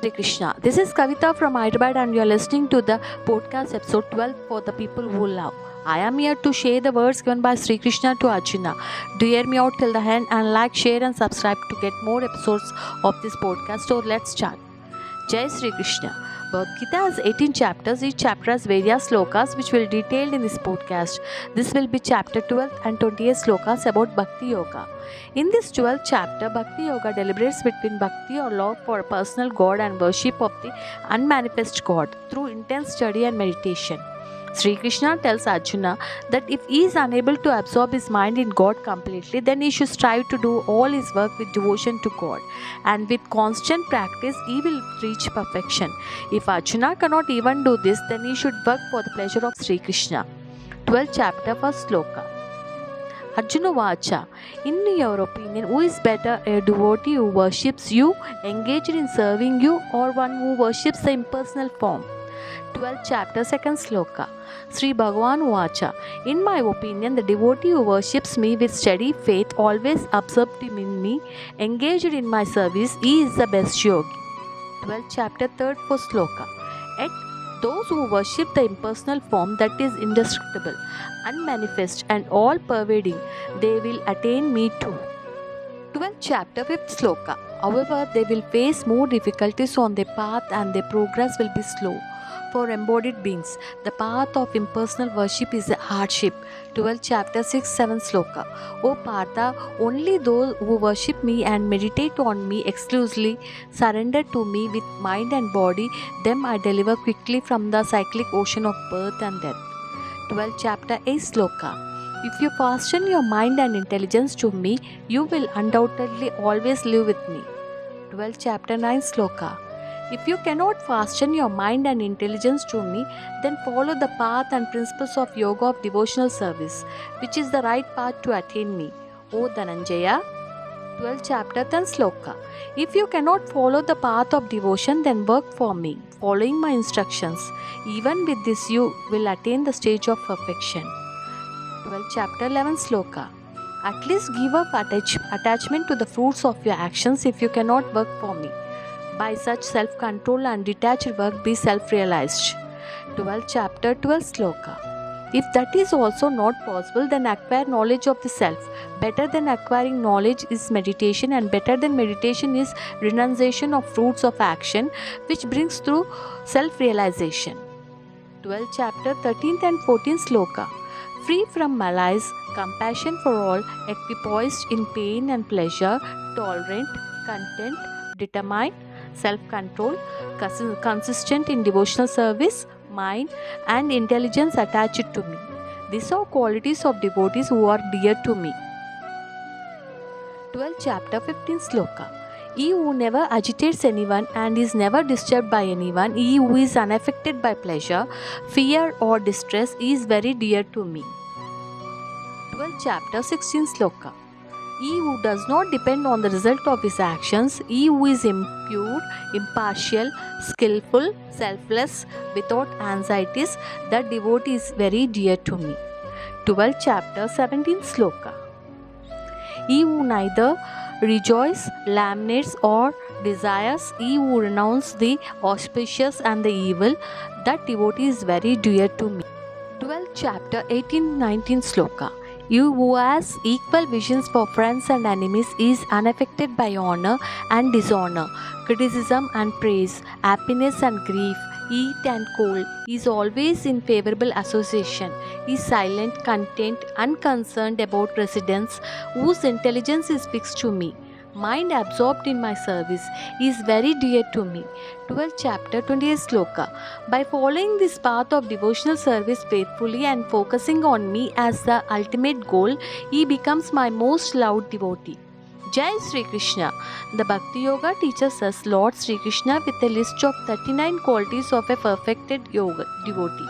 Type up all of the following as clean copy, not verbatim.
Sri Krishna. This is Kavita from Hyderabad, and you are listening to the podcast episode 12 for the people who love. I am here to share the words given by Sri Krishna to Arjuna. Do hear me out till the end and like, share, and subscribe to get more episodes of this podcast. So let's start. Jai Sri Krishna. Bhagavad Gita has 18 chapters. Each chapter has various slokas which will be detailed in this podcast. This will be chapter 12 and 28 slokas about Bhakti Yoga. In this 12th chapter, Bhakti Yoga deliberates between Bhakti or love for a personal God and worship of the unmanifest God through intense study and meditation. Sri Krishna tells Arjuna that if he is unable to absorb his mind in God completely, then he should strive to do all his work with devotion to God, and with constant practice he will reach perfection. If Arjuna cannot even do this, then he should work for the pleasure of Sri Krishna. 12th chapter, first sloka. Arjuna Vacha. In your opinion, who is better, a devotee who worships you, engaged in serving you, or one who worships the impersonal form? 12th chapter, second sloka. Sri Bhagavan Vacha. In my opinion, the devotee who worships me with steady faith, always absorbed in me, engaged in my service, he is the best yogi. 12th chapter, third, fourth sloka. Yet those who worship the impersonal form that is indestructible, unmanifest, and all pervading, they will attain me too. 12th chapter, 5th sloka. However, they will face more difficulties on their path and their progress will be slow. For embodied beings, the path of impersonal worship is a hardship. 12th chapter, 6th, 7th sloka. O Partha, only those who worship me and meditate on me exclusively, surrender to me with mind and body, them I deliver quickly from the cyclic ocean of birth and death. 12th chapter, 8th sloka. If you fasten your mind and intelligence to me, you will undoubtedly always live with me. 12th chapter, 9th sloka. If you cannot fasten your mind and intelligence to me, then follow the path and principles of yoga of devotional service, which is the right path to attain me. O Dhananjaya. 12th chapter, 10th sloka. If you cannot follow the path of devotion, then work for me, following my instructions. Even with this, you will attain the stage of perfection. 12th chapter, 11th sloka. At least give up attachment to the fruits of your actions if you cannot work for me. By such self-control and detached work, be self-realized. 12th chapter, 12th sloka. If that is also not possible, then acquire knowledge of the self. Better than acquiring knowledge is meditation, and better than meditation is renunciation of fruits of action, which brings through self-realization. 12th chapter, 13th and 14th sloka. Free from malice, compassion for all, equipoised in pain and pleasure, tolerant, content, determined, self-control, consistent in devotional service, mind and intelligence attached to me. These are qualities of devotees who are dear to me. 12th chapter, 15th sloka. He who never agitates anyone and is never disturbed by anyone, he who is unaffected by pleasure, fear or distress, is very dear to me. 12th chapter, 16th sloka. He who does not depend on the result of his actions, he who is impure, impartial, skillful, selfless, without anxieties, that devotee is very dear to me. 12th chapter, 17th sloka. He who neither rejoices, laments, or desires, he who renounces the auspicious and the evil, that devotee is very dear to me. 12th chapter, 18th-19th sloka. You who has equal visions for friends and enemies is unaffected by honor and dishonor, criticism and praise, happiness and grief, heat and cold, is always in favorable association, is silent, content, unconcerned about residence, whose intelligence is fixed to me, mind absorbed in my service, is very dear to me. 12th chapter, 20th sloka. By following this path of devotional service faithfully and focusing on me as the ultimate goal, he becomes my most loved devotee. Jai Sri Krishna. The Bhakti Yoga teaches us Lord Sri Krishna with a list of 39 qualities of a perfected yoga devotee.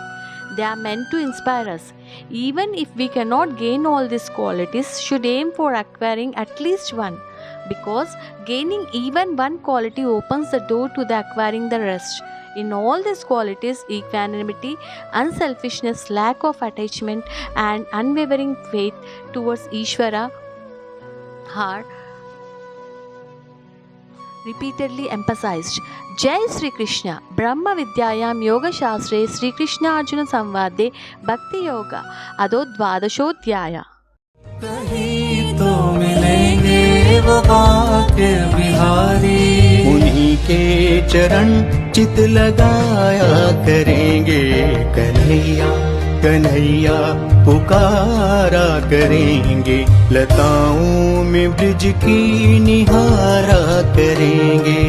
They are meant to inspire us. Even if we cannot gain all these qualities, should aim for acquiring at least one, because gaining even one quality opens the door to the acquiring the rest. In all these qualities, equanimity, unselfishness, lack of attachment, and unwavering faith towards Ishvara are repeatedly emphasized. Jai Sri Krishna. Brahma Vidyayam Yoga Shastre Sri Krishna Arjuna Samvade Bhakti Yoga Ado Dvadashodhyaya. कहीं तो मिलेंगे वो भाग्य विहारी, उन्हीं के चरण चित लगाया करेंगे। कन्हैया कन्हैया पुकारा करेंगे, लताओं में ब्रिज की निहारा करेंगे।